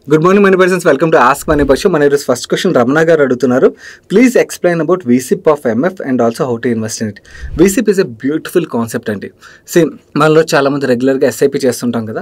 Good morning, many persons. Welcome to Ask Money Basho. My first question, Ramana garu adugutunnaru. Please explain about VSIP of MF and also how to invest in it. VSIP is a beautiful concept అండి. See, మనలో చాలా మంది రెగ్యులర్గా SIP చేస్తుంటాం కదా.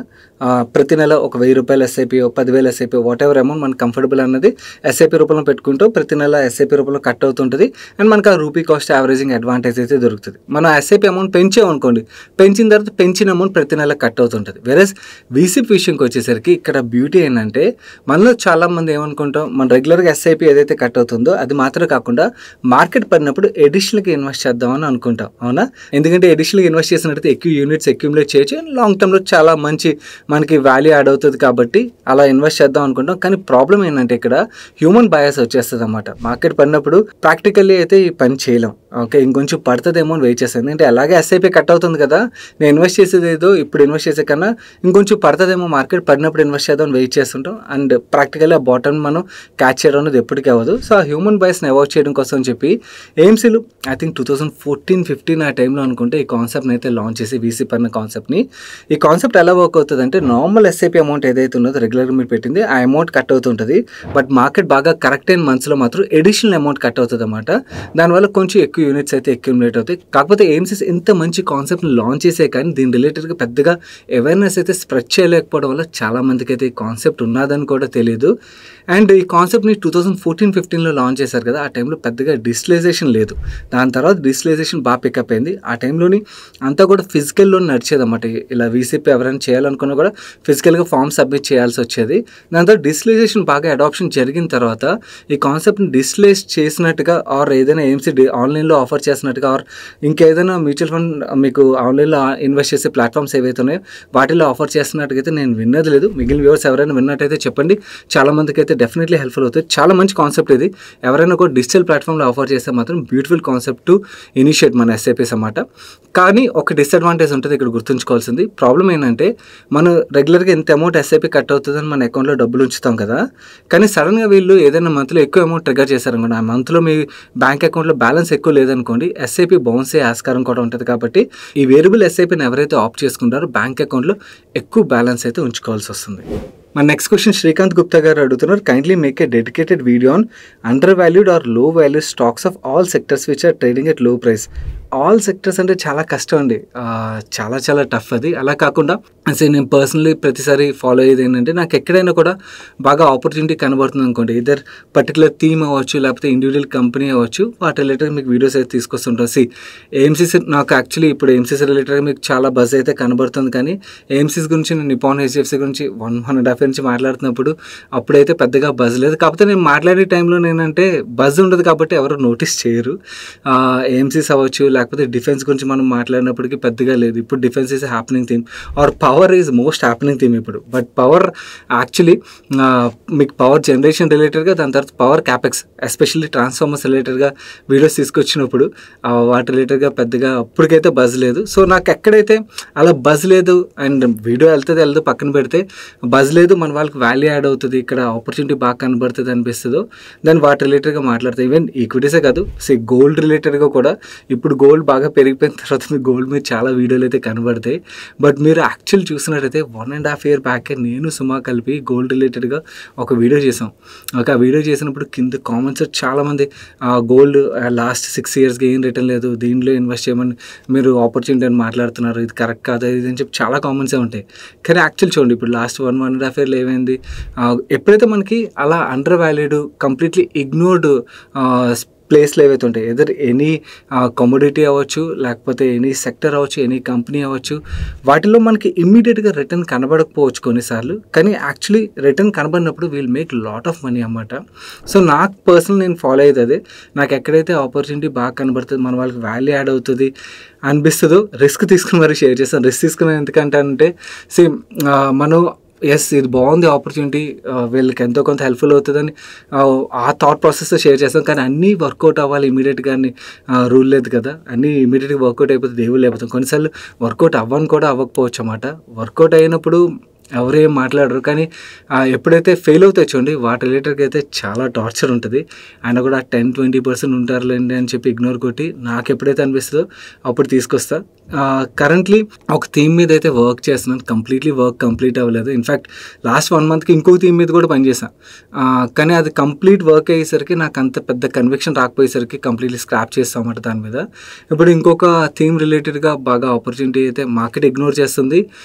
ప్రతి నెల ఒక 1000 రూపాయలు SIP, 10,000 SIP, what ever amount మనకు కంఫర్టబుల్ అన్నది ఎస్ఐపి రూపంలో పెట్టుకుంటూ ప్రతి నెల ఎస్ఐపి రూపంలో కట్ అవుతుంటుంది. అండ్ మనకు ఆ రూపీ కాస్ట్ యావరేజింగ్ అడ్వాంటేజ్ అయితే దొరుకుతుంది. మనం ఎస్ఐపి అమౌంట్ పెంచామనుకోండి, పెంచిన తర్వాత పెంచిన అమౌంట్ ప్రతి నెల కట్ అవుతుంటుంది. వెరస్ VSIP విషయంకి వచ్చేసరికి ఇక్కడ బ్యూటీ ఏంటంటే మనలో చాలామంది ఏమనుకుంటాం, మన రెగ్యులర్గా ఎస్ఐపి ఏదైతే కట్ అవుతుందో అది మాత్రమే కాకుండా మార్కెట్ పడినప్పుడు ఎడిషనల్గా ఇన్వెస్ట్ చేద్దామని అనుకుంటాం, అవునా? ఎందుకంటే ఎడిషనల్గా ఇన్వెస్ట్ చేసినట్టయితే ఎక్కువ యూనిట్స్ అక్యుములేట్ చేయొచ్చు, లాంగ్ టర్మ్లో చాలా మంచి మనకి వాల్యూ యాడ్ అవుతుంది కాబట్టి అలా ఇన్వెస్ట్ చేద్దాం అనుకుంటాం. కానీ ప్రాబ్లం ఏంటంటే ఇక్కడ హ్యూమన్ బయాస్ వచ్చేస్తుంది అన్నమాట. మార్కెట్ పడినప్పుడు ప్రాక్టికల్లీ అయితే ఈ పని చేయలేం. ఓకే, ఇంకొంచెం పడుతుందేమో అని వెయిట్ చేస్తాను. అంటే అలాగే ఎస్ఐపి కట్ అవుతుంది కదా, నేను ఇన్వెస్ట్ చేసేది ఏదో ఇప్పుడు ఇన్వెస్ట్ చేసే కన్నా ఇంకొంచెం పడుతుందేమో, మార్కెట్ పడినప్పుడు ఇన్వెస్ట్ చేద్దామని వెయిట్ చేస్తుంటాం. అండ్ ప్రాక్టికల్లీ ఆ బాటమ్ మనం క్యాచ్ చేయడం అనేది ఎప్పటికీ అవ్వదు. సో ఆ హ్యూమన్ బయాస్ని అవాయిడ్ చేయడం కోసం అని చెప్పి ఏఎంసీలు ఐ థింక్ 2014-15 ఆ టైంలో అనుకుంటే ఈ కాన్సెప్ట్ని అయితే లాంచ్ చేసి VSIP అన్న కాన్సెప్ట్ని. ఈ కాన్సెప్ట్ ఎలా వర్క్ అవుతుంది అంటే, నార్మల్ ఎస్ఐపి అమౌంట్ ఏదైతే ఉన్నదో రెగ్యులర్గా మీరు పెట్టింది ఆ అమౌంట్ కట్ అవుతుంటుంది. బట్ మార్కెట్ బాగా కరెక్ట్ అయిన మంత్స్లో మాత్రం ఎడిషనల్ అమౌంట్ కట్ అవుతుంది అన్నమాట. దానివల్ల కొంచెం ఎక్కువ యూనిట్స్ అయితే అక్యుములేట్ అవుతాయి. కాకపోతే ఏఎంసీస్ ఇంత మంచి కాన్సెప్ట్ని లాంచ్ చేసే కానీ దీని రిలేటెడ్గా పెద్దగా అవేర్నెస్ అయితే స్ప్రెడ్ చేయలేకపోవడం వల్ల చాలామందికి అయితే ఈ కాన్సెప్ట్ ఉన్నదని కూడా తెలియదు. అండ్ ఈ కాన్సెప్ట్ని 2014-15లో లాంచ్ చేశారు కదా, ఆ టైంలో పెద్దగా డిజిటలైజేషన్ లేదు. దాని తర్వాత డిజిటలైజేషన్ బాగా పికప్ అయింది. ఆ టైంలోని అంతా కూడా ఫిజికల్లో నడిచేదన్నమాట. ఇలా VSIP ఎవరైనా చేయాలనుకున్నా కూడా ఫిజికల్గా ఫామ్ సబ్మిట్ చేయాల్సి వచ్చేది. దాని తర్వాత డిజిటలైజేషన్ బాగా అడాప్షన్ జరిగిన తర్వాత ఈ కాన్సెప్ట్ని డిజిటలైజ్ చేసినట్టుగా ఆర్ ఏదైనా ఏఎంసీ ఆన్లైన్లో ఆఫర్ చేసినట్టుగా ఆర్ ఇంకేదైనా మ్యూచువల్ ఫండ్ మీకు ఆన్లైన్లో ఇన్వెస్ట్ చేసే ప్లాట్ఫామ్స్ ఏవైతే ఉన్నాయో వాటిలో ఆఫర్ చేస్తున్నట్టుగా అయితే నేను విన్నది లేదు. మిగిలిన వ్యూవర్స్ ఎవరైనా విన్నట్టయితే చెప్పండి, చాలామందికి అయితే డెఫినెట్లీ హెల్ప్ఫుల్ అవుతుంది. చాలా మంచి కాన్సెప్ట్ ఇది. ఎవరైనా కూడా డిజిటల్ ప్లాట్ఫామ్లో ఆఫర్ చేస్తే మాత్రం బ్యూటిఫుల్ కాన్సెప్ట్ టు ఇనిషియేట్ మన ఎస్ఐపిస్ అన్నమాట. కానీ ఒక డిసడ్వాంటేజ్ ఉంటుంది ఇక్కడ గుర్తుంచుకోవాల్సింది. ప్రాబ్లం ఏంటంటే, మనం రెగ్యులర్గా ఎంత అమౌంట్ ఎస్ఐపి కట్ అవుతుందని మన అకౌంట్లో డబ్బులు ఉంచుతాం కదా, కానీ సడన్గా వీళ్ళు ఏదైనా మంత్లో ఎక్కువ అమౌంట్ ట్రిగర్ చేశారనుకోండి, ఆ మంత్లో మీ బ్యాంక్ అకౌంట్లో బ్యాలెన్స్ ఎక్కువ లేదనుకోండి, ఎస్ఐపి బౌన్స్ అయ్యే ఆస్కారం కూడా ఉంటుంది. కాబట్టి ఈ వేరియబుల్ ఎస్ఐపిని ఎవరైతే ఆప్ట్ చేసుకుంటారో బ్యాంక్ అకౌంట్లో ఎక్కువ బ్యాలెన్స్ అయితే ఉంచుకోవాల్సి వస్తుంది. My next question, Shrikant Gupta garu adugutunnaru, kindly make a dedicated video on undervalued or low valued stocks of all sectors which are trading at low price. All sectors అంటే చాలా కష్టం అండి, చాలా చాలా టఫ్ అది. అలా కాకుండా అసలు నేను పర్సనలీ ప్రతిసారి ఫాలో అయ్యేది ఏంటంటే, నాకు ఎక్కడైనా కూడా బాగా ఆపర్చునిటీ కనబడుతుంది అనుకోండి, ఇద్దరు పర్టికులర్ థీమ్ అవ్వచ్చు లేకపోతే ఇండివిజువల్ కంపెనీ అవ్వచ్చు, వాటి రిలేటెడ్ మీకు వీడియోస్ అయితే తీసుకొస్తుంటాం. ఏఎంసీసీ నాకు యాక్చువల్లీ ఇప్పుడు ఏఎంసీసీ రిలేటెడ్గా మీకు చాలా బజ్ అయితే కనబడుతుంది. కానీ ఏఎంసీస్ గురించి నేను నిపాన్ HDFC గురించి 1.5 years నుంచి మాట్లాడుతున్నప్పుడు అప్పుడైతే పెద్దగా బజ్ లేదు. కాకపోతే నేను మాట్లాడే టైంలో నేనంటే బజ్ ఉండదు కాబట్టి ఎవరు నోటీస్ చేయరు. ఏఎంసీస్ అవ్వచ్చు లేకపోతే డిఫెన్స్ గురించి మనం మాట్లాడినప్పటికీ పెద్దగా లేదు. ఇప్పుడు defence is happening theme or power is most happening theme ఇప్పుడు. బట్ పవర్ యాక్చువల్లీ మీకు పవర్ జనరేషన్ రిలేటెడ్గా, దాని తర్వాత పవర్ క్యాపెక్స్ ఎస్పెషల్లీ ట్రాన్స్ఫార్మర్స్ రిలేటెడ్గా వీడియోస్ తీసుకొచ్చినప్పుడు వాటి రిలేటెడ్గా పెద్దగా అప్పటికైతే బజ్ లేదు. సో నాకు ఎక్కడైతే అలా బజ్ లేదు అండ్ వీడియో వెళ్తుంది పక్కన పెడితే బజ్ లేదు, మన వాళ్ళకి వాల్యూ యాడ్ అవుతుంది, ఇక్కడ ఆపర్చునిటీ బాగా కనబడుతుంది అనిపిస్తుందో దాన్ని వాటి రిలేటెడ్గా మాట్లాడతాయి. ఈవెన్ ఈక్విటీసే కాదు, గోల్డ్ రిలేటెడ్గా కూడా ఇప్పుడు గోల్డ్ బాగా పెరిగిపోయిన తర్వాత మీకు గోల్డ్ మీద చాలా వీడియోలు అయితే కనబడతాయి. బట్ మీరు యాక్చువల్ చూసినట్టయితే 1.5 years బ్యాక్ నేను సుమా కలిపి గోల్డ్ రిలేటెడ్గా ఒక వీడియో చేసాం. ఆ వీడియో చేసినప్పుడు కింద కామెంట్స్ చాలామంది గోల్డ్ లాస్ట్ 6 yearsగా ఏం రిటర్న్ లేదు, దీనిలో ఇన్వెస్ట్ చేయమని మీరు ఆపర్చునిటీ అని మాట్లాడుతున్నారు, ఇది కరెక్ట్ కాదు ఇది అని చెప్పి చాలా కామెంట్సే ఉంటాయి. కానీ యాక్చువల్ చూడండి, ఇప్పుడు లాస్ట్ 1.5 years ఏమైంది, ఎప్పుడైతే మనకి అలా అండర్ వాల్యూడ్ కంప్లీట్లీ ఇగ్నోర్డ్ ప్లేస్లు ఏవైతే ఉంటాయి, ఎదర్ ఎనీ కమోడిటీ అవ్వచ్చు లేకపోతే ఎనీ సెక్టర్ అవ్వచ్చు, ఎనీ కంపెనీ అవ్వచ్చు, వాటిలో మనకి ఇమ్మీడియట్గా రిటర్న్ కనబడకపోవచ్చు కొన్నిసార్లు. కానీ యాక్చువల్లీ రిటర్న్ కనబడినప్పుడు we'll make lot of money అన్నమాట. సో నాకు పర్సనల్ నేను ఫాలో అయ్యేది అదే. నాకు ఎక్కడైతే ఆపర్చునిటీ బాగా కనబడుతుంది, మన వాళ్ళకి వాల్యూ యాడ్ అవుతుంది అనిపిస్తుందో రిస్క్ తీసుకుని మరి షేర్ చేస్తాను. రిస్క్ తీసుకుని ఎందుకంటే అంటే సేమ్ మనం ఇది బాగుంది ఆపర్చునిటీ, వీళ్ళకి ఎంతో కొంత హెల్ప్ఫుల్ అవుతుందని ఆ థాట్ ప్రాసెస్తో షేర్ చేస్తాం. కానీ అన్నీ వర్కౌట్ అవ్వాలి ఇమీడియట్గా అని రూల్ లేదు కదా, అన్నీ ఇమీడియట్గా వర్కౌట్ అయిపోతే దేవుళ్ళు అయిపోతాం. కొన్నిసార్లు వర్కౌట్ అవ్వని కూడా అవ్వకపోవచ్చు అన్నమాట. వర్కౌట్ అయినప్పుడు ఎవరేం మాట్లాడరు. కానీ ఎప్పుడైతే ఫెయిల్ అవుతాయి చూడండి వాటి రిలేటెడ్‌గా అయితే చాలా టార్చర్ ఉంటది. ఆయన కూడా 10-20% ఉంటారులేండి అని చెప్పి ఇగ్నోర్ కొట్టి నాకెప్పుడైతే అనిపిస్తదో అప్పుడు తీసుకొస్తా. కరెంట్‌లీ ఒక థీమ్ మీద అయితే వర్క్ చేస్తున్నాను. వర్క్ కంప్లీట్ అవ్వలేదు. ఇన్‌ఫాక్ట్ లాస్ట్ 1 మంత్‌కి ఇంకో థీమ్ మీద కూడా పనిచేశా. కానీ అది కంప్లీట్ వర్క్ అయ్యేసరికి నాకు అంత పెద్ద కన్విక్షన్ రాకపోయేసరికి కంప్లీట్‌లీ స్క్రాప్ చేశామన్నమాట దాని మీద. ఇప్పుడు ఇంకొక థీమ్ రిలేటెడ్‌గా బాగా ఆపర్చునిటీ అయితే మార్కెట్ ఇగ్నోర్ చేస్తుంది.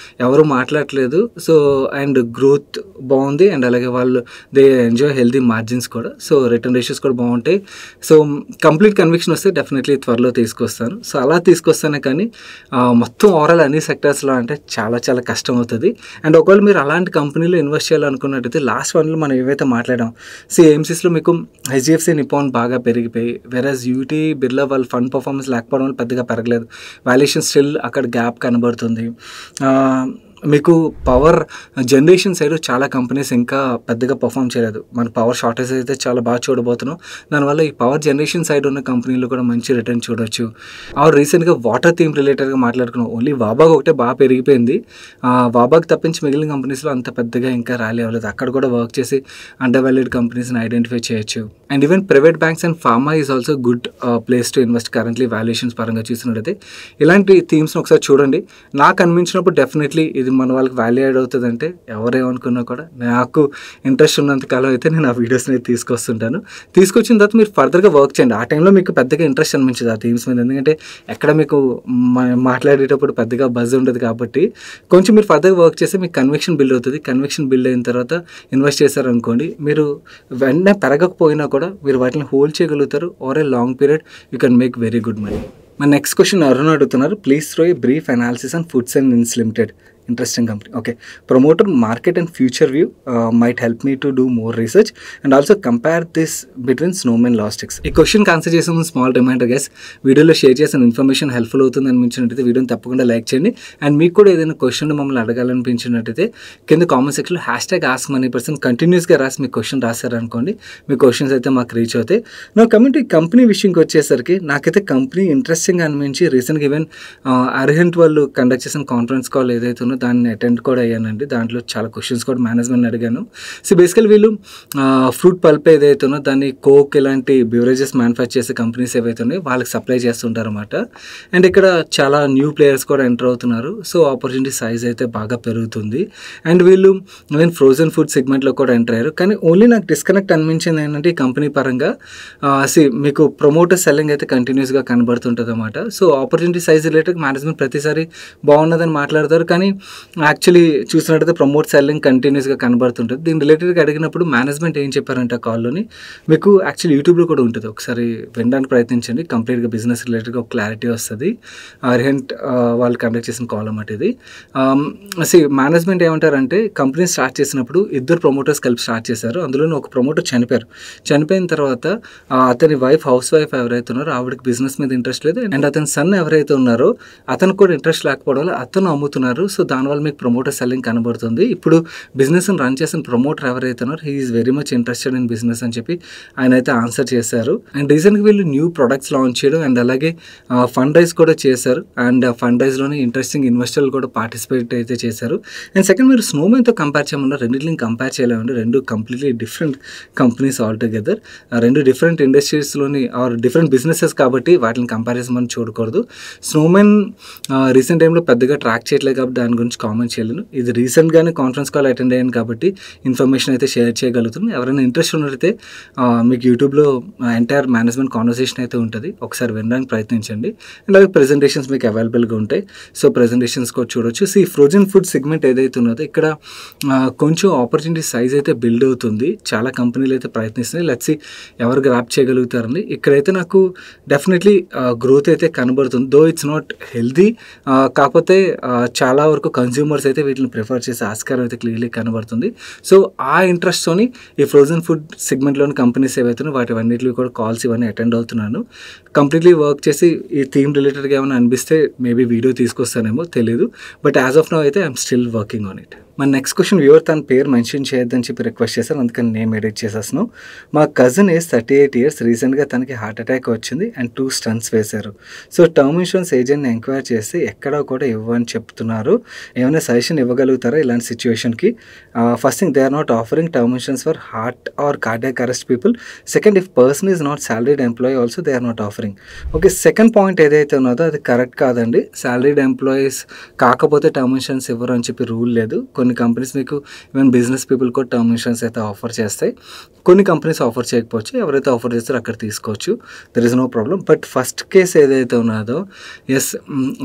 ఎవరు మాట్లాడట్లేదు. సో అండ్ గ్రోత్ బాగుంది అండ్ అలాగే వాళ్ళు దే ఎంజాయ్ హెల్తీ మార్జిన్స్ కూడా. సో రిటర్న్ రేషియోస్ కూడా బాగుంటాయి. సో కంప్లీట్ కన్విక్షన్ వస్తే డెఫినెట్లీ త్వరలో తీసుకొస్తాను. సో అలా తీసుకొస్తానే కానీ మొత్తం ఓవరాల్ అన్ని సెక్టర్స్లో అంటే చాలా చాలా కష్టం అవుతుంది. అండ్ ఒకవేళ మీరు అలాంటి కంపెనీలో ఇన్వెస్ట్ చేయాలనుకున్నట్టయితే లాస్ట్ వన్లో మనం ఏవైతే మాట్లాడాం ఏఎంసీస్లో మీకు హెచ్డిఎఫ్సి నిపాన్ బాగా పెరిగిపోయి వెరస్ యూటీ బిర్లా వాళ్ళ ఫండ్ పర్ఫార్మెన్స్ లేకపోవడం వల్ల పెద్దగా పెరగలేదు. వాల్యుయేషన్ స్టిల్ అక్కడ గ్యాప్ కనబడుతుంది. మీకు పవర్ జనరేషన్ సైడ్ చాలా కంపెనీస్ ఇంకా పెద్దగా పర్ఫామ్ చేయలేదు. మన పవర్ షార్టేజ్ అయితే చాలా బాగా చూడబోతున్నాం. దానివల్ల ఈ పవర్ జనరేషన్ సైడ్ ఉన్న కంపెనీలు కూడా మంచి రిటర్న్ చూడొచ్చు. రీసెంట్గా వాటర్ థీమ్ రిలేటెడ్గా మాట్లాడుకున్నాం. ఓన్లీ వాబాగ్ ఒకటే బాగా పెరిగిపోయింది. వాబాగ్ తప్పించి మిగిలిన కంపెనీస్లో అంత పెద్దగా ఇంకా ర్యాలీ అవ్వలేదు. అక్కడ కూడా వర్క్ చేసి అండర్ వాల్యూడ్ కంపెనీస్ని ఐడెంటిఫై చేయొచ్చు. And even private banks and pharma is also good place to invest currently valuations పరంగా చూసినట్టయితే. ఇలాంటి థీమ్స్ని ఒకసారి చూడండి. నాకు అనిపించినప్పుడు డెఫినెట్లీ ఇది మన వాళ్ళకి వాల్యూ యాడ్ అవుతుందంటే ఎవరేమనుకున్నా కూడా నాకు ఇంట్రెస్ట్ ఉన్నంత కాలం అయితే నేను ఆ వీడియోస్ని తీసుకొస్తుంటాను. తీసుకొచ్చిన తర్వాత మీరు ఫర్దర్గా వర్క్ చేయండి. ఆ టైంలో మీకు పెద్దగా ఇంట్రెస్ట్ అనిపించదు ఆ థీమ్స్ మీద. ఎందుకంటే ఎక్కడ మీకు మాట్లాడేటప్పుడు పెద్దగా బజ్ ఉండదు కాబట్టి కొంచెం మీరు ఫర్దర్గా వర్క్ చేస్తే మీకు కన్విక్షన్ బిల్డ్ అవుతుంది. కన్విక్షన్ బిల్డ్ అయిన తర్వాత ఇన్వెస్ట్ చేశారనుకోండి మీరు వెంటనే పెరగకపోయినా కూడా మీరు వాటిని హోల్డ్ చేయగలుగుతారు. Over a long period you can make very good money. My next question Arun అడుగుతున్నారు. Please throw a brief analysis on Foods and Inns Limited. Interesting company. Okay. Promoter market and future view might help me to do more research and also compare this between Snowman Logistics. ఈ క్వశ్చన్కి answer చేసే ముందు small reminder guys, వీడియోలో share చేసిన information helpful అవుతుంది అనిపించినట్టయితే వీడియోని తప్పకుండా like చేయండి. అండ్ మీకు కూడా ఏదైనా క్వశ్చన్ మమ్మల్ని అడగాలనిపించినట్టయితే కింద కామెంట్ సెక్షన్లో #AskMoneyPerson కంటిన్యూస్గా రాసి మీ క్వశ్చన్ రాశారనుకోండి, మీ క్వశ్చన్స్ అయితే మాకు రీచ్ అవుతాయి. నా కమింగ్ కంపెనీ విషయంకి వచ్చేసరికి నాకైతే కంపెనీ ఇంట్రెస్టింగ్ అనిపించి రీసెంట్గా ఈవెన్ అర్హెంట్ వాళ్ళు కండక్ట్ చేసిన కాన్ఫరెన్స్ కాల్ ఏదైతే ఉందో దాన్ని అటెండ్ కూడా అయ్యానండి. దాంట్లో చాలా క్వశ్చన్స్ కూడా మేనేజ్మెంట్ అడిగాను. సో బేసికలీ వీళ్ళు ఫ్రూట్ పల్ప్ ఏదైతే ఉందో దాన్ని కోక్ ఇలాంటి బివరేజెస్ మ్యానుఫ్యాక్చర్ చేసే కంపెనీస్ ఏవైతే ఉన్నాయో వాళ్ళకి సప్లై చేస్తుంటారు అనమాట. అండ్ ఇక్కడ చాలా న్యూ ప్లేయర్స్ కూడా ఎంటర్ అవుతున్నారు. సో ఆపర్చునిటీ సైజ్ అయితే బాగా పెరుగుతుంది. అండ్ వీళ్ళు ఈవెన్ ఫ్రోజన్ ఫుడ్ సెగ్మెంట్లో కూడా ఎంటర్ అయ్యారు. కానీ ఓన్లీ నాకు డిస్కనెక్ట్ అనిపించింది ఏంటంటే ఈ కంపెనీ పరంగా మీకు ప్రమోటర్ సెల్లింగ్ అయితే కంటిన్యూస్గా కనబడుతుంటుంది అనమాట. So opportunity size related management ప్రతిసారి బాగున్నదని మాట్లాడతారు. కానీ యాక్చువల్లీ చూసినట్టయితే ప్రమోట్ సెల్లింగ్ కంటిన్యూస్గా కనబడుతుంటుంది. దీని రిలేటెడ్గా అడిగినప్పుడు మేనేజ్మెంట్ ఏం చెప్పారంటే కాల్లోని మీకు యాక్చువల్లీ యూట్యూబ్లో కూడా ఉంటుంది, ఒకసారి వినడానికి ప్రయత్నించండి. కంప్లీట్గా బిజినెస్ రిలేటెడ్గా ఒక క్లారిటీ వస్తుంది. అర్హెంట్ వాళ్ళు కండక్ట్ చేసిన కాల్ అన్నమాట ఇది. మేనేజ్మెంట్ ఏమంటారంటే కంపెనీ స్టార్ట్ చేసినప్పుడు 2 ప్రమోటర్స్ కలిపి స్టార్ట్ చేశారు. అందులో ఒక ప్రమోటర్ చనిపోయారు. చనిపోయిన తర్వాత అతని హౌస్ వైఫ్ ఎవరైతే ఉన్నారో ఆవిడకి బిజినెస్ మీద ఇంట్రెస్ట్ లేదు. అండ్ అతని సన్ ఎవరైతే ఉన్నారో అతనికి కూడా ఇంట్రెస్ట్ లేకపోవడం వల్ల అతను అమ్ముతున్నారు. సో దానివల్ల మీకు ప్రమోటర్ సెల్లింగ్ కనబడుతుంది. ఇప్పుడు బిజినెస్ని రన్ చేసిన ప్రమోటర్ ఎవరైతే ఉన్నారో he is very much interested in business అని చెప్పి ఆయన అయితే ఆన్సర్ చేశారు. అండ్ రీసెంట్గా వీళ్ళు న్యూ ప్రొడక్ట్స్ లాంచ్ చేయడం అండ్ అలాగే ఫండ్ రైజ్ కూడా చేశారు. అండ్ ఫండ్ రైజ్లోనే ఇంట్రెస్టింగ్ ఇన్వెస్టర్లు కూడా పార్టిసిపేట్ అయితే చేశారు. అండ్ సెకండ్ మీరు స్నోమెన్తో కంపేర్ చేయమన్నారు. రెండింటిని కంపేర్ చేయలేమండి. 2 completely different companies altogether. 2 different ఇండస్ట్రీస్లోని ఆర్ డిఫరెంట్ బిజినెసెస్ కాబట్టి వాటిని కంపారిజన్ మనం చూడకూడదు. స్నోమెన్ రీసెంట్ టైంలో పెద్దగా ట్రాక్ చేయట్లేదు కాబట్టి దాని గురించి కామెంట్ చేయలేను. ఇది రీసెంట్గానే కాన్ఫరెన్స్ కాల్ అటెండ్ అయ్యాను కాబట్టి ఇన్ఫర్మేషన్ అయితే షేర్ చేయగలుగుతుంది. ఎవరైనా ఇంట్రెస్ట్ ఉన్నట్లయితే మీకు యూట్యూబ్లో ఎంటైర్ మేనేజ్మెంట్ కాన్వర్సేషన్ అయితే ఉంటుంది, ఒకసారి వినడానికి ప్రయత్నించండి. అండ్ అలాగే ప్రెజెంటేషన్స్ మీకు అవైలబుల్గా ఉంటాయి. సో ప్రెజెంటేషన్స్ కూడా చూడొచ్చు. ఫ్రోజన్ ఫుడ్ సెగ్మెంట్ ఏదైతే ఉన్నదో ఇక్కడ కొంచెం ఆపర్చునిటీ సైజ్ అయితే బిల్డ్ అవుతుంది. చాలా కంపెనీలు అయితే ప్రయత్నిస్తున్నాయి. లెట్స్ ఎవరు గ్రాప్ చేయగలుగుతారని. ఇక్కడైతే నాకు డెఫినెట్లీ గ్రోత్ అయితే కనబడుతుంది. దో ఇట్స్ నాట్ హెల్దీ, కాకపోతే చాలా వరకు కన్స్యూమర్స్ అయితే వీటిని ప్రిఫర్ చేసే ఆస్కారం అయితే క్లియర్లీ కనబడుతుంది. సో ఆ ఇంట్రెస్ట్తోని ఈ ఫ్రోజన్ ఫుడ్ సెగ్మెంట్లోని కంపెనీస్ ఏవైతున్నాయో వాటివన్నిటిలో కూడా కాల్స్ ఇవన్నీ అటెండ్ అవుతున్నాను. కంప్లీట్లీ వర్క్ చేసి ఈ థీమ్ రిలేటెడ్గా ఏమైనా అనిపిస్తే మేబీ వీడియో తీసుకొస్తానేమో తెలియదు. బట్ యాజ్ ఆఫ్ నౌ అయితే I'm still working on it. మన నెక్స్ట్ క్వశ్చన్ వ్యూవర్ తన పేరు మెన్షన్ చేయొద్దని చెప్పి రిక్వెస్ట్ చేశారు, అందుకని నేమ్ ఎడిట్ చేసేస్తున్నాను. మా కజిన్ ఏజ్ 38 years, రీసెంట్గా తనకి హార్ట్ అటాక్ వచ్చింది అండ్ 2 స్టంట్స్ వేశారు. సో టర్మ్ ఇన్సూరెన్స్ ఏజెంట్ని ఎంక్వైరీ చేస్తే ఎక్కడా కూడా ఇవ్వని చెప్తున్నారు. ఏమైనా సజెషన్ ఇవ్వగలుగుతారా ఇలాంటి సిచ్యువేషన్కి? First thing, they are not offering term insurance for heart or cardiac arrest people. Second, if person is not salaried employee also they are not offering. Okay, second point ఏదైతే ఉన్నదో అది కరెక్ట్ కాదండి. Salaried employees కాకపోతే term insurance ఇవ్వరు అని చెప్పి rule లేదు. కొన్ని కంపెనీస్ మీకు ఈవెన్ బిజినెస్ పీపుల్ కూడా టర్మ్ ఇన్సూరెన్స్ అయితే ఆఫర్ చేస్తాయి. కొన్ని కంపెనీస్ ఆఫర్ చేయకపోవచ్చు, ఎవరైతే ఆఫర్ చేస్తారో అక్కడ తీసుకోవచ్చు, there is no problem. But first case ఏదైతే ఉన్నదో, ఎస్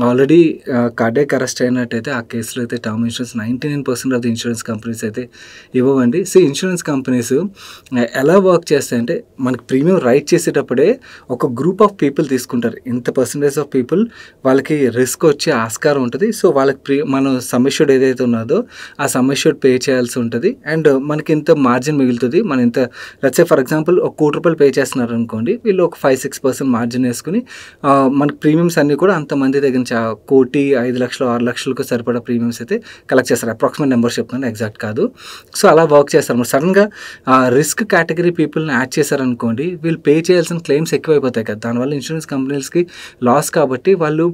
ఆల్రెడీ కార్డియాక్ అరెస్ట్ అయినట్టయితే ఆ కేసులో అయితే term insurance 99% of the insurance companies అయితే ఇవ్వండి. సో ఇన్సూరెన్స్ కంపెనీస్ ఎలా వర్క్ చేస్తాయంటే, మనకి ప్రీమియం రైట్ చేసేటప్పుడే ఒక గ్రూప్ ఆఫ్ పీపుల్ తీసుకుంటారు. ఇంత పర్సంటేజ్ ఆఫ్ పీపుల్ వాళ్ళకి రిస్క్ వచ్చే ఆస్కారం ఉంటుంది. సో వాళ్ళకి మనం సమ్ అష్యూర్డ్ ఏదైతే ఉన్నదో ఆ సమ్ అష్యూర్డ్ పే చేయాల్సి ఉంటుంది. అండ్ మనకి ఇంత మార్జిన్ మిగులుతుంది. మన ఇంత లెట్స్ సే ఫర్ ఎగ్జాంపుల్ ఒక ₹1,00,00,000 పే చేస్తున్నారు అనుకోండి, వీళ్ళు ఒక 5-6% మార్జిన్ వేసుకుని మనకి ప్రీమియమ్స్ అన్నీ కూడా అంతమంది దగ్గర నుంచి 1,00,00,000, 5,00,000, 6,00,000కు సరిపడా ప్రీమియమ్స్ అయితే కలెక్ట్ చేస్తారు. అప్రాక్సిమేట్ నెంబర్ చెప్తున్నాను, ఎగ్జాక్ట్ కాదు. సో అలా వర్క్ చేస్తారు. మరి సడన్గా రిస్క్ కేటగిరీ పీపుల్ని యాడ్ చేశారనుకోండి, వీళ్ళు పే చేయాల్సిన క్లెయిమ్స్ ఎక్కువైపోతాయి కదా. దానివల్ల ఇన్సూరెన్స్ కంపెనీస్కి లాస్. కాబట్టి వాళ్ళు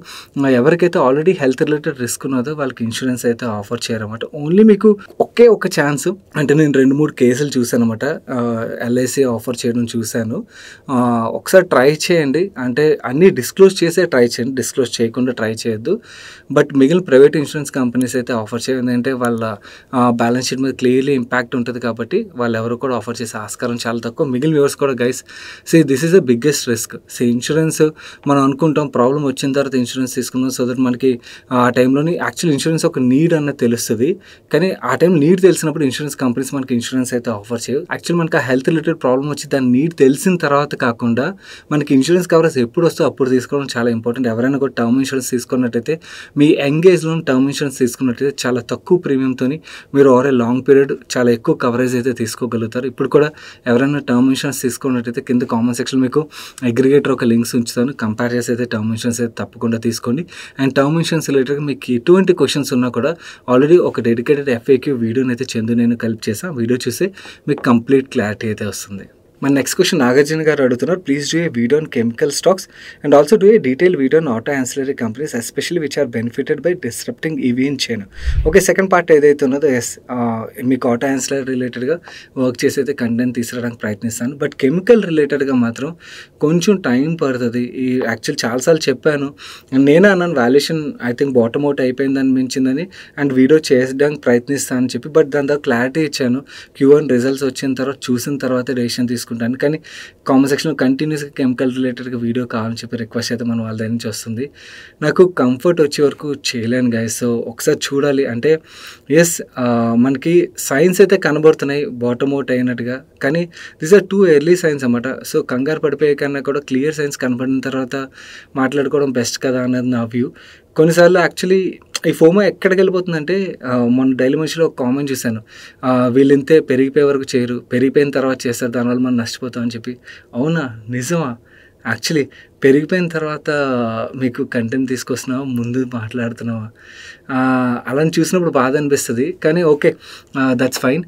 ఎవరికైతే ఆల్రెడీ హెల్త్ రిలేటెడ్ రిస్క్ ఉన్నదో వాళ్ళకి ఇన్సూరెన్స్ అయితే ఆఫర్ చేయరన్నమాట. ఓన్లీ మీకు ఒకే ఒక ఛాన్స్, అంటే నేను 2-3 కేసులు చూసాను అనమాట, ఎల్ఐసి ఆఫర్ చేయడం చూశాను. ఒకసారి ట్రై చేయండి. అంటే అన్నీ డిస్క్లోజ్ చేసే ట్రై చేయండి, డిస్క్లోజ్ చేయకుండా ట్రై చేయొద్దు. బట్ మిగిలిన ప్రైవేట్ ఇన్సూరెన్స్ కంపెనీస్ అయితే ఆఫర్ చేయండి. అంటే వాళ్ళ బ్యాలెన్స్ షీట్ మీద క్లియర్లీ ఇంపాక్ట్ ఉంటుంది కాబట్టి వాళ్ళు ఎవరు కూడా ఆఫర్ చేసే ఆస్కారం చాలా తక్కువ. మిగిలిన వ్యూవర్స్ కూడా guys, this is the biggest risk. Insurance మనం అనుకుంటాం ప్రాబ్లం వచ్చిన తర్వాత ఇన్సూరెన్స్ తీసుకుందాం, సో దట్ మనకి ఆ టైంలోని యాక్చువల్ ఇన్సూరెన్స్ ఒక నీడ్ అన్నది తెలుస్తుంది. కానీ ఆ టైం నీడ్ తెలిసినప్పుడు ఇన్సూరెన్స్ కంపెనీస్ మనకి ఇన్సూరెన్స్ అయితే ఆఫర్ చేయవు. యాక్చువల్ మనకి ఆ హెల్త్ రిలేటెడ్ ప్రాబ్లం వచ్చి దాని నీడ్ తెలిసిన తర్వాత కాకుండా మనకి ఇన్సూరెన్స్ కవరేజ్ ఎప్పుడు వస్తే అప్పుడు తీసుకోవడం చాలా ఇంపార్టెంట్. ఎవరైనా కూడా టర్మ్ ఇన్సూరెన్స్ తీసుకున్నట్టయితే, మీ ఎంగేజ్లో టర్మ్ ఇన్సూరెన్స్ తీసుకున్నట్టయితే చాలా తక్కువ ప్రీమియంతో మీరు ఓవర్ ఏ లాంగ్ పీరియడ్ చాలా ఎక్కువ కవరేజ్ అయితే తీసుకోగలుగుతారు. ఇప్పుడు కూడా ఎవరైనా టర్మ్ ఇన్సూరెన్స్ తీసుకున్నట్టయితే కింద కామెంట్ సెక్షన్ మీకు అగ్రిగేటర్ ఒక లింక్స్ ఉంచుతాను, కంపేర్ చేసి అయితే టర్మ్ ఇన్సూరెన్స్ అయితే తప్పకుండా తీసుకోండి. అండ్ టర్మ్ ఇన్సూరెన్స్ రిలేటెడ్గా మీకు ఎటువంటి క్వశ్చన్స్ ఉన్నా కూడా ఆల్రెడీ ఒక డెడికేటెడ్ FAQ వీడియోని అయితే చందు నేను కలిపి చేసాను. వీడియో చూస్తే మీకు కంప్లీట్ క్లారిటీ అయితే వస్తుంది. మన నెక్స్ట్ క్వశ్చన్ నాగార్జున గారు అడుగుతున్నారు, please do a video on chemical stocks and also do a detail video on auto ancillary companies especially which are benefited by disrupting EV in China. Okay, second part ఏదైతే ఉన్నదో, మీకు auto ancillary రిలేటెడ్గా work చేసి అయితే content తీసుకురావడానికి ప్రయత్నిస్తాను. But chemical రిలేటెడ్గా మాత్రం కొంచెం టైం పడుతుంది. ఈ యాక్చువల్ చాలాసార్లు చెప్పాను, నేనే అన్నాను valuation I think bottom out అయిపోయింది అనిపించిందని అండ్ వీడియో చేయడానికి ప్రయత్నిస్తాను అని చెప్పి. బట్ దాని తర్వాత క్లారిటీ ఇచ్చాను, Q1 రిజల్ట్స్ వచ్చిన తర్వాత చూసిన తర్వాత డెసిషన్ తీసుకుంటాను. కానీ కామెంట్ సెక్షన్లో కంటిన్యూస్గా కెమికల్ రిలేటెడ్గా వీడియో కావాలని చెప్పి రిక్వెస్ట్ అయితే మన వాళ్ళ దగ్గర నుంచి వస్తుంది. నాకు కంఫర్ట్ వచ్చే వరకు చేయలేను గైస్. సో ఒకసారి చూడాలి. అంటే మనకి సైన్స్ అయితే కనబడుతున్నాయి బాటమ్ అవుట్ అయినట్టుగా, కానీ దిస్ ఆర్ 2 ఎర్లీ సైన్స్ అన్నమాట. సో కంగారు పడిపోయే కన్నా కూడా క్లియర్ సైన్స్ కనపడిన తర్వాత మాట్లాడుకోవడం బెస్ట్ కదా అన్నది నా వ్యూ. కొన్నిసార్లు యాక్చువల్లీ ఈ ఫోమో ఎక్కడికి వెళ్ళిపోతుందంటే, మొన్న డైలీ మనిషిలో ఒక కామెంట్ చూశాను, వీళ్ళింతే పెరిగిపోయే వరకు చేయరు, పెరిగిపోయిన తర్వాత చేస్తారు, దానివల్ల మనం నష్టపోతాం అని చెప్పి. అవునా, నిజమా? యాక్చువల్లీ పెరిగిపోయిన తర్వాత మీకు కంటెంట్ తీసుకొస్తున్నావా, ముందు మాట్లాడుతున్నావా, అలా చూసినప్పుడు బాధ అనిపిస్తుంది. కానీ ఓకే, దట్స్ ఫైన్.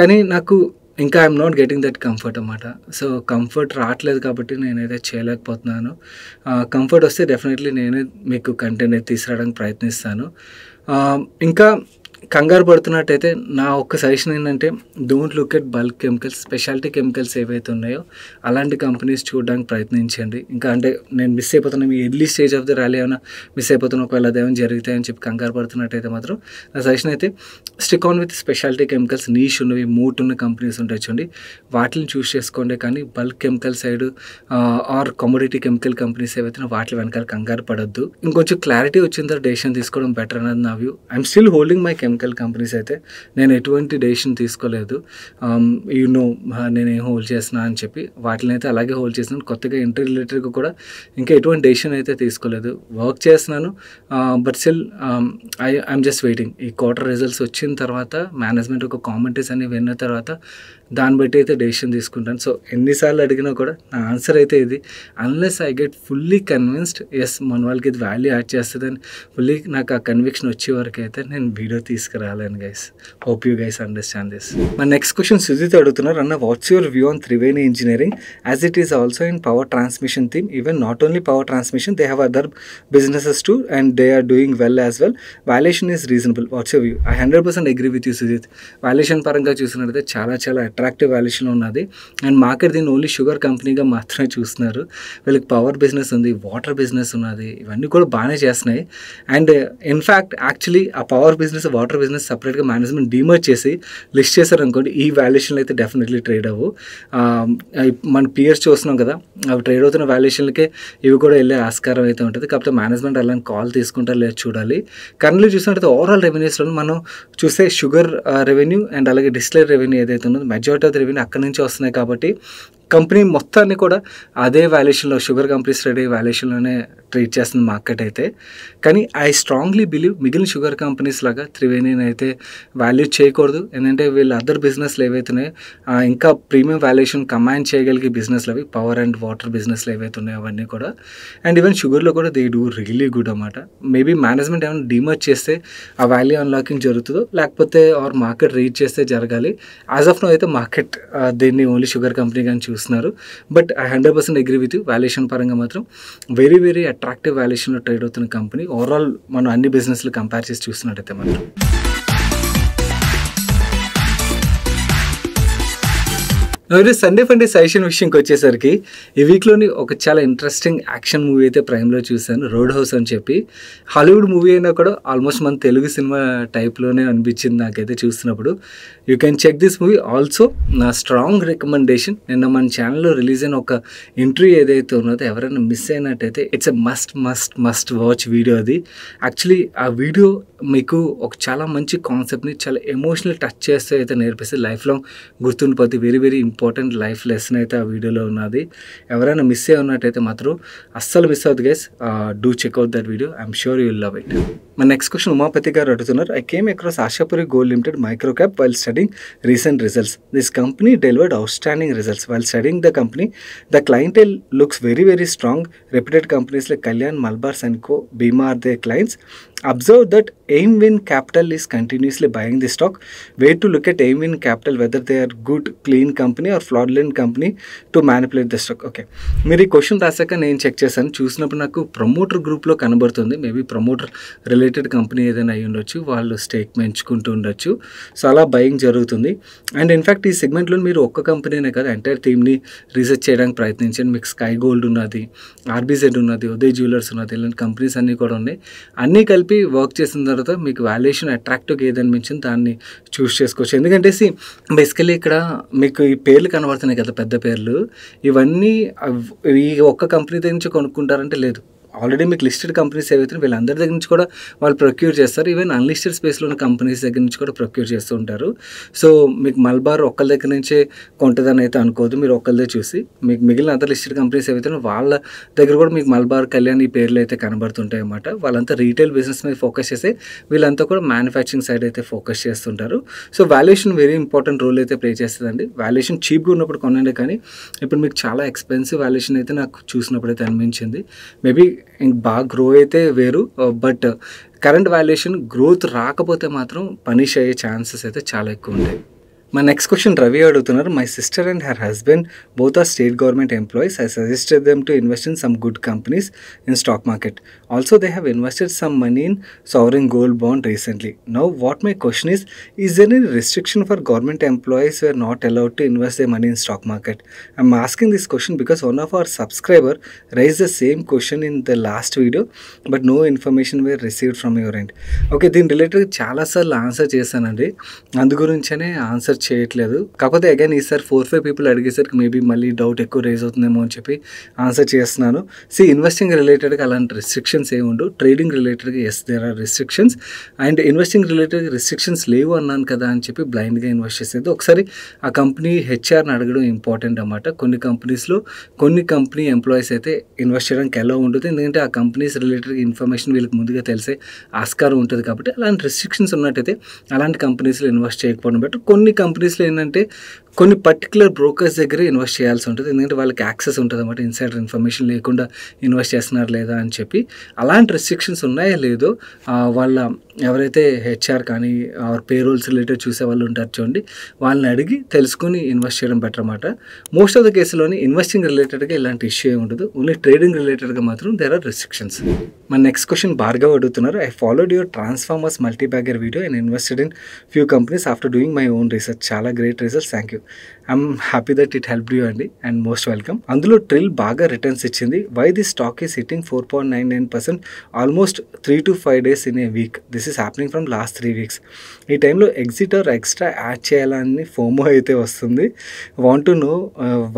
కానీ నాకు ఇంకా I'm not getting that comfort అన్నమాట. సో కంఫర్ట్ రావట్లేదు కాబట్టి నేనైతే చేయలేకపోతున్నాను. కంఫర్ట్ వస్తే డెఫినెట్లీ నేనే మీకు కంటెంట్ అయితే తీసుకురావడానికి ప్రయత్నిస్తాను. ఇంకా కంగారు పడుతున్నట్టయితే నా ఒక్క సజెషన్ ఏంటంటే, don't look at bulk chemicals. Speciality chemicals ఏవైతే ఉన్నాయో అలాంటి కంపెనీస్ చూడడానికి ప్రయత్నించండి. ఇంకా అంటే నేను మిస్ అయిపోతున్నా, మీ early stage of the rally ఏమైనా మిస్ అయిపోతున్నా, ఒకవేళ అదేమైనా జరుగుతాయని చెప్పి కంగారు పడుతున్నట్టయితే మాత్రం నా సజెషన్ అయితే stick on with speciality chemicals. Niche ఉన్నవి, మూట్ ఉన్న కంపెనీస్ ఉంటాయి చూడండి, వాటిని చూస్ చేసుకోండి. కానీ bulk chemical side or commodity chemical companies ఏవైతే వాటి వెనకాల కంగారు పడొద్దు. ఇంకొంచెం క్లారిటీ వచ్చిన తర్వాత డెసిషన్ తీసుకోవడం బెటర్ అన్నది నా view. I'm still holding my chemical companies అయితే నేను ఎటువంటి డెసిషన్ తీసుకోలేదు. నేను ఏం హోల్డ్ చేస్తున్నా అని చెప్పి వాటిని అయితే అలాగే హోల్డ్ చేస్తున్నాను. కొత్తగా ఎంట్రీ రిలేటెడ్గా కూడా ఇంకా ఎటువంటి డెసిషన్ అయితే తీసుకోలేదు, వర్క్ చేస్తున్నాను. But still I'm just waiting. ఈ క్వార్టర్ రిజల్ట్స్ వచ్చిన తర్వాత మేనేజ్మెంట్ ఒక కామెంటరీస్ అన్ని విన్న తర్వాత దాన్ని బట్టి అయితే డెసిషన్ తీసుకుంటాను. సో ఎన్నిసార్లు అడిగినా కూడా నా ఆన్సర్ అయితే ఇది, unless I get fully convinced మన వాళ్ళకి ఇది వాల్యూ యాడ్ చేస్తుందని ఫుల్లీ నాకు ఆ కన్విక్షన్ వచ్చే వరకు అయితే నేను వీడియో తీసుకురాలేను guys. Hope you guys understand this. మన నెక్స్ట్ క్వశ్చన్ సుజిత్ అడుగుతున్నారు, అన్న what's your view on Triveni engineering as it is also in power transmission theme, even not only power transmission, they have other businesses too and they are doing well as well. Valuation is reasonable, what's your view? I 100% agree with you Sujith. Valuation పరంగా చూసినట్టయితే చాలా చాలా attractive valuation ఉన్నది. And market దీన్ని only sugar కంపెనీగా మాత్రమే చూస్తున్నారు. వీళ్ళకి power business ఉంది, వాటర్ బిజినెస్ ఉన్నది, ఇవన్నీ కూడా బాగానే చేస్తున్నాయి. అండ్ ఇన్ఫ్యాక్ట్ యాక్చువల్లీ ఆ పవర్ బిజినెస్, వాటర్ బిజినెస్ సపరేట్గా మేనేజ్మెంట్ డీమర్జ్ చేసి లిస్ట్ చేశారు అనుకోండి, ఈ వాల్యుయేషన్లు అయితే డెఫినెట్లీ ట్రేడ్ అవ్వు. మన పియర్స్ చూస్తున్నాం కదా, అవి ట్రేడ్ అవుతున్న వాల్యుయేషన్లకే ఇవి కూడా వెళ్ళే ఆస్కారం అయితే ఉంటుంది. కాకపోతే మేనేజ్మెంట్ అలాంటి కాల్ తీసుకుంటారు లేదు చూడాలి. కరెంట్లీ చూసినట్టయితే ఓవరాల్ రెవెన్యూస్లో మనం చూస్తే షుగర్ రెవెన్యూ అండ్ అలాగే డిస్టిలరీ రెవెన్యూ ఏదైతే ఉందో మెజారిటీ ఆఫ్ ద రెవెన్యూ అక్కడి నుంచి వస్తున్నాయి. కాబట్టి కంపెనీ మొత్తాన్ని కూడా అదే వాల్యుయేషన్లో, షుగర్ కంపెనీస్ ట్రేడ్ అయ్యే వాల్యుయేషన్లోనే ట్రీట్ చేస్తుంది మార్కెట్ అయితే. కానీ ఐ స్ట్రాంగ్లీ బిలీవ్ మిగిలిన షుగర్ కంపెనీస్ లాగా త్రివేణిని అయితే వాల్యూ చేయకూడదు. ఎందుకంటే వీళ్ళు అదర్ బిజినెస్లు ఏవైతున్నాయో ఇంకా ప్రీమియం వాల్యుయేషన్ కమాండ్ చేయగలిగే బిజినెస్లు అవి పవర్ అండ్ వాటర్ బిజినెస్లు ఏవైతే ఉన్నాయో అవన్నీ కూడా. అండ్ ఈవెన్ షుగర్లో కూడా దే డూ రియలీ గుడ్ అన్నమాట. మేబీ మేనేజ్మెంట్ ఏమైనా డీమర్జ్ చేస్తే ఆ వాల్యూ అన్లాకింగ్ జరుగుతుందో, లేకపోతే ఆర్ మార్కెట్ రీచ్ చేస్తే జరగాలి. యాజ్ ఆఫ్ నో అయితే మార్కెట్ దీన్ని ఓన్లీ షుగర్ కంపెనీ కానీ చూస్తున్నారు. But I 100% agree with you. Valuation పరంగా మాత్రం వెరీ వెరీ అట్రాక్టివ్ వాల్యుయేషన్లో ట్రేడ్ అవుతున్న కంపెనీ ఓవరాల్ మనం అన్ని బిజినెస్లు కంపేర్ చేసి చూస్తున్నట్టయితే మాత్రం. ఈరోజు సండే ఫండే సజెషన్ విషయంకి వచ్చేసరికి ఈ వీక్లోని ఒక చాలా ఇంట్రెస్టింగ్ యాక్షన్ మూవీ అయితే ప్రైమ్లో చూశాను, రోడ్ హౌస్ అని చెప్పి. హాలీవుడ్ మూవీ అయినా కూడా ఆల్మోస్ట్ మన తెలుగు సినిమా టైప్లోనే అనిపించింది నాకైతే చూస్తున్నప్పుడు. You can check this movie. Also నా స్ట్రాంగ్ రికమెండేషన్, నిన్న మన ఛానల్లో రిలీజ్ అయిన ఒక ఇంటర్వ్యూ ఏదైతే ఉన్నదో ఎవరైనా మిస్ అయినట్టయితే it's a must must must watch video అది. యాక్చువల్లీ ఆ వీడియో మీకు ఒక చాలా మంచి కాన్సెప్ట్ని చాలా ఎమోషనల్ టచ్ చేస్తే అయితే నేర్పిస్తే లైఫ్ లాంగ్ గుర్తుండిపోద్ది. Very very important life lesson అయితే ఆ వీడియోలో ఉన్నది. ఎవరైనా మిస్ అయ్యి ఉన్నట్టయితే మాత్రం అస్సలు మిస్ అవుతుంది guys. Do check out that video, I'm sure you will love it. మన నెక్స్ట్ క్వశ్చన్ ఉమాపతి గారు అడుగుతున్నారు, I came across Ashapuri gold limited micro cap while studying recent results. This company delivered outstanding results. While studying the company the clientele looks very very strong. Reputed companies like Kalyan, Malabar and co, Bhima are they clients. Observe that AIMWIN Capital is continuously buying the stock. Way to look at AIMWIN Capital, whether they are good, clean company or fraudulent company to manipulate the stock. Okay, మీరు ఈ question రాశాక నేను check చేశాను. చూసినప్పుడు నాకు promoter గ్రూప్లో కనబడుతుంది. Maybe promoter related company ఏదైనా అయ్యి ఉండొచ్చు, వాళ్ళు స్టేక్ పెంచుకుంటూ ఉండొచ్చు. సో అలా బయింగ్ జరుగుతుంది. అండ్ ఇన్ఫ్యాక్ట్ ఈ సెగ్మెంట్లో మీరు ఒక్క కంపెనీనే కాదు, ఎంటైర్ టీమ్ని రీసెర్చ్ చేయడానికి ప్రయత్నించండి. మీకు స్కై గోల్డ్ ఉన్నది, RBZ ఉన్నది, ఉదయ్ జ్యువెలర్స్ ఉన్నది, ఇలాంటి కంపెనీస్ అన్నీ కూడా ఉన్నాయి. అన్నీ కలిపి వర్క్ చేసిన తర్వాత మీకు వాల్యుయేషన్ అట్రాక్టివ్గా ఏదనిపించింది దాన్ని చూస్ చేసుకోవచ్చు. ఎందుకంటే బేసికలీ ఇక్కడ మీకు ఈ పేర్లు కనబడుతున్నాయి కదా, పెద్ద పేర్లు, ఇవన్నీ ఈ ఒక్క కంపెనీ దగ్గర నుంచి కొనుక్కుంటారంటే లేదు. ఆల్రెడీ మీకు లిస్టెడ్ కంపెనీస్ ఏవైతే వీళ్ళందరి దగ్గర నుంచి కూడా వాళ్ళు ప్రొక్యూర్ చేస్తారు. ఈవెన్ అన్లిస్టెడ్ స్పేస్లో ఉన్న కంపెనీస్ దగ్గర నుంచి కూడా ప్రొక్యూర్ చేస్తూ ఉంటారు. సో మీకు మల్బార్ ఒక్కళ్ళ దగ్గర నుంచే కొంటుందని అయితే అనుకోవద్దు. మీరు ఒక్కళ్ళదే చూసి మీకు మిగిలిన అదర్ లిస్టెడ్ కంపెనీస్ ఏవైతే వాళ్ళ దగ్గర కూడా మీకు మల్బార్, కళ్యాణ్ ఈ పేర్లు అయితే కనబడుతుంటాయి అన్నమాట. వాళ్ళంతా రీటైల్ బిజినెస్ మీద ఫోకస్ చేస్తే వీళ్ళంతా కూడా మ్యానుఫ్యాక్చరింగ్ సైడ్ అయితే ఫోకస్ చేస్తుంటారు. So valuation very important role అయితే ప్లే చేస్తుందండి. వాల్యుయేషన్ చీప్గా ఉన్నప్పుడు కొనండి, కానీ ఇప్పుడు మీకు చాలా ఎక్స్పెన్సివ్ వాల్యుయేషన్ అయితే నాకు చూసినప్పుడు అయితే అనిపించింది. మేబీ బాగా గ్రో అయితే వేరు, బట్ కరెంట్ వాల్యుయేషన్ గ్రోత్ రాకపోతే మాత్రం పనిష్ అయ్యే ఛాన్సెస్ అయితే చాలా ఎక్కువ ఉంటాయి. My next question, Ravi adugutunnaru. My sister and her husband both are state government employees. I suggested them to invest in some good companies in stock market. Also, they have invested some money in sovereign gold bond recently. Now, what my question is there any restriction for government employees who are not allowed to invest their money in stock market? I'm asking this question because one of our subscriber raised the same question in the last video, but no information were received from your end. Okay, దీని related చాలాసార్లు answer చేశానండి, అందు గురించనే answer చేయట్లేదు. కాకపోతే again ఈసారి 4-5 people అడిగేసరికి maybe మళ్ళీ doubt ఎక్కువ రేజ్ అవుతుందేమో అని చెప్పి ఆన్సర్ చేస్తున్నాను. ఇన్వెస్టింగ్ రిలేటెడ్గా అలాంటి రిస్ట్రిక్షన్స్ ఏమి ఉండవు. ట్రేడింగ్ రిలేటెడ్గా yes there are restrictions, and investing related restrictions లేవు అన్నాను కదా అని చెప్పి బ్లైండ్గా ఇన్వెస్ట్ చేసేది. ఒకసారి ఆ కంపెనీ హెచ్ఆర్ని అడగడం ఇంపార్టెంట్ అన్నమాట. కొన్ని కంపెనీస్లో కొన్ని కంపెనీ ఎంప్లాయీస్ అయితే ఇన్వెస్ట్ చేయడానికి ఎలా ఉంటుంది, ఎందుకంటే ఆ కంపెనీస్ రిలేటెడ్ ఇన్ఫర్మేషన్ వీళ్ళకి ముందుగా తెలిసే ఆస్కారం ఉంటుంది. కాబట్టి అలాంటి రిస్ట్రిక్షన్స్ ఉన్నట్టయితే అలాంటి కంపెనీస్లో ఇన్వెస్ట్ చేయకపోవడం బెటర్. కొన్ని కంపెనీస్లో ఏంటంటే కొన్ని పర్టికులర్ బ్రోకర్స్ దగ్గర ఇన్వెస్ట్ చేయాల్సి ఉంటుంది. ఎందుకంటే వాళ్ళకి యాక్సెస్ ఉంటుంది అన్నమాట, ఇన్సైడర్ ఇన్ఫర్మేషన్ లేకుండా ఇన్వెస్ట్ చేస్తున్నారు లేదా అని చెప్పి. అలాంటి రెస్ట్రిక్షన్స్ ఉన్నాయో లేదో వాళ్ళ ఎవరైతే హెచ్ఆర్ కానీ పేరోల్స్ రిలేటెడ్ చూసే వాళ్ళు ఉంటారు చూడండి, వాళ్ళని అడిగి తెలుసుకుని ఇన్వెస్ట్ చేయడం బెటర్ అన్నమాట. మోస్ట్ ఆఫ్ ద కేసులోని ఇన్వెస్టింగ్ రిలేటెడ్గా ఇలాంటి ఇష్యూ ఏమి ఉండదు. ఓన్లీ ట్రేడింగ్ రిలేటెడ్గా మాత్రం దేర్ ఆర్ రెస్ట్రిక్షన్స్. మన నెక్స్ట్ క్వశ్చన్ భార్గవ్ అడుగుతున్నారు. I followed your transformers multibagger video and invested in few companies after doing my own research. చాలా great results, thank you. I'm happy that it help you అండి, and most welcome. అందులో ట్రిల్ బాగా returns ఇచ్చింది. Why the stock is hitting 4.99% almost 3 to 5 days in a week. This is happening from last 3 weeks. ఈ టైంలో exit or extra add చేయాలని FOMO అయితే వస్తుంది. Want to know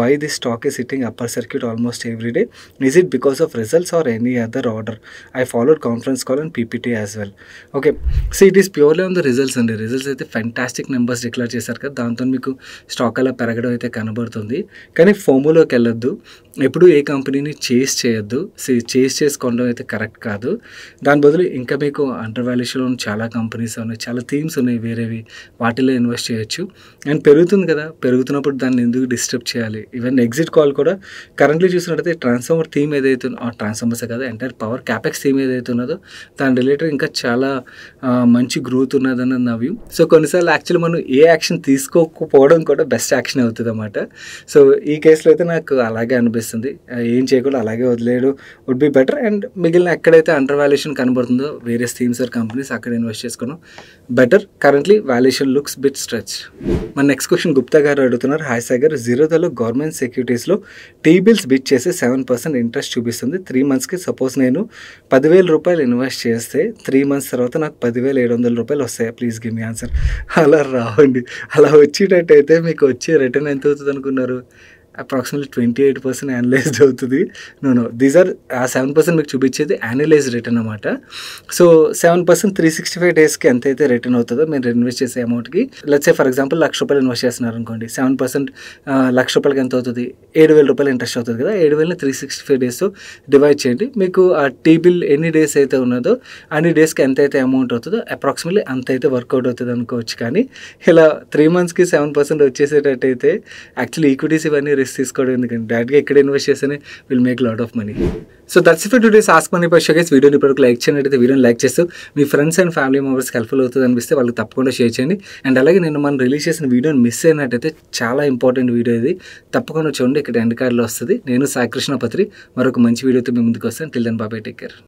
why the stock is hitting upper circuit almost every day. Is it because of results or any other order? I followed conference call and PPT as well. Okay, so it is purely on the results అండి. Results అయితే fantastic numbers declare చేశారు కదా, దాంతో మీకు stock అలా పెరగడం అయితే కనబడుతుంది. కానీ ఫోమోలోకి వెళ్ళొద్దు, ఎప్పుడు ఏ కంపెనీని చేస్ చేయొద్దు. చేస్ చేసుకోవడం అయితే కరెక్ట్ కాదు. దాని బదులు ఇంకా మీకు అండర్ వాల్యుయేషన్లో చాలా కంపెనీస్ ఉన్నాయి, చాలా థీమ్స్ ఉన్నాయి వేరేవి, వాటిలో ఇన్వెస్ట్ చేయొచ్చు. అండ్ పెరుగుతుంది కదా, పెరుగుతున్నప్పుడు దాన్ని ఎందుకు డిస్టర్బ్ చేయాలి? ఈవెన్ ఎగ్జిట్ కాల్ కూడా కరెంట్లీ చూసినట్టయితే ట్రాన్స్ఫార్మర్ థీమ్ ఏదైతే ట్రాన్స్ఫార్మర్సే కదా, ఎంటైర్ పవర్ క్యాపెక్స్ థీమ్ ఏదైతే ఉన్నదో దాని రిలేటెడ్ ఇంకా చాలా మంచి గ్రోత్ ఉన్నదని నా వ్యూ. సో కొన్నిసార్లు యాక్చువల్లీ మనం ఏ యాక్షన్ తీసుకోకపోవడం కూడా బెస్ట్ యాక్షన్ అవుతుంది అన్నమాట. సో ఈ కేసులో అయితే నాకు అలాగే అనిపిస్తుంది. ఏం చేయకుండా అలాగే వదిలేయడం వుడ్ బి బెటర్. అండ్ మిగిలిన ఎక్కడైతే అండర్ వాల్యుయేషన్ కనబడుతుందో వేరియస్ థీమ్స్ ఆర్ కంపెనీస్ అక్కడ ఇన్వెస్ట్ చేసుకోవడం better. Currently valuation looks bit stretch. మన నెక్స్ట్ క్వశ్చన్ గుప్తా గారు అడుగుతున్నారు. హాయ్ సాగర్, జీరోదాలో గవర్నమెంట్ సెక్యూరిటీస్లో టీ బిల్స్ బిట్ చేసి 7% ఇంట్రెస్ట్ చూపిస్తుంది 3 monthsకి. సపోజ్ నేను 10,000 రూపాయలు ఇన్వెస్ట్ చేస్తే 3 months తర్వాత నాకు 10,700 రూపాయలు వస్తాయా? Please give me answer. అలా రావండి. అలా వచ్చేటట్టయితే మీకు వచ్చే రిటర్న్ ఎంత అవుతుంది అనుకున్నారు? అప్రాక్సిమేట్లీ 28% యాన్యులైజ్డ్ అవుతుంది. నో దీస్ ఆర్ ఆ 7% మీకు చూపించేది యాన్యులైజ్డ్ రిటర్న్ అనమాట. సో 7% 365 daysకి ఎంతైతే రిటర్న్ అవుతుందో మీరు ఇన్వెస్ట్ చేసే అమౌంట్కి, let's say for example ₹1,00,000 invest చేస్తున్నారు అనుకోండి, 7% ₹1,00,000 ఎంత అవుతుంది? ₹7,000 ఇంట్రెస్ట్ అవుతుంది కదా. 7,000ని 365 days డివైడ్ చేయండి. మీకు ఆ టీ బిల్ ఎన్ని డేస్ అయితే ఉన్నదో అన్ని డేస్కి ఎంతైతే అమౌంట్ అవుతుందో అప్రాక్సిమేట్లీ అంత అయితే వర్కౌట్ అవుతుంది అనుకోవచ్చు. కానీ ఇలా 3 monthsకి 7% వచ్చేసేటట్టయితే యాక్చువల్లీ ఈక్విటీస్ ఇవన్నీ రిస్క్ తీసుకోవడం ఎందుకంటే డైరెక్ట్గా ఎక్కడ ఇన్వెస్ట్ చేస్తేనే will make lot of money. So that's it for today's ask money by show guys. వీడియోని ఇప్పటికి లైక్ చేయండి. వీడియోని లైక్ చేస్తూ మీ ఫ్రెండ్స్ అండ్ ఫ్యామిలీ మెంబర్స్కి హెల్ప్ఫుల్ అవుతుంది అనిపిస్తే వాళ్ళకి తప్పకుండా షేర్ చేయండి. అండ్ అలాగే నేను మనం రిలీజ్ చేసిన వీడియోని మిస్ అయినట్టయితే చాలా ఇంపార్టెంట్ వీడియో ఇది, తప్పకుండా చూడండి. ఇక్కడ ఎండ్ కార్డ్లో వస్తుంది. నేను సాయి కృష్ణ పత్రి మరొక మంచి వీడియోతో మీ ముందుకు వస్తాను. Till then bye, take care.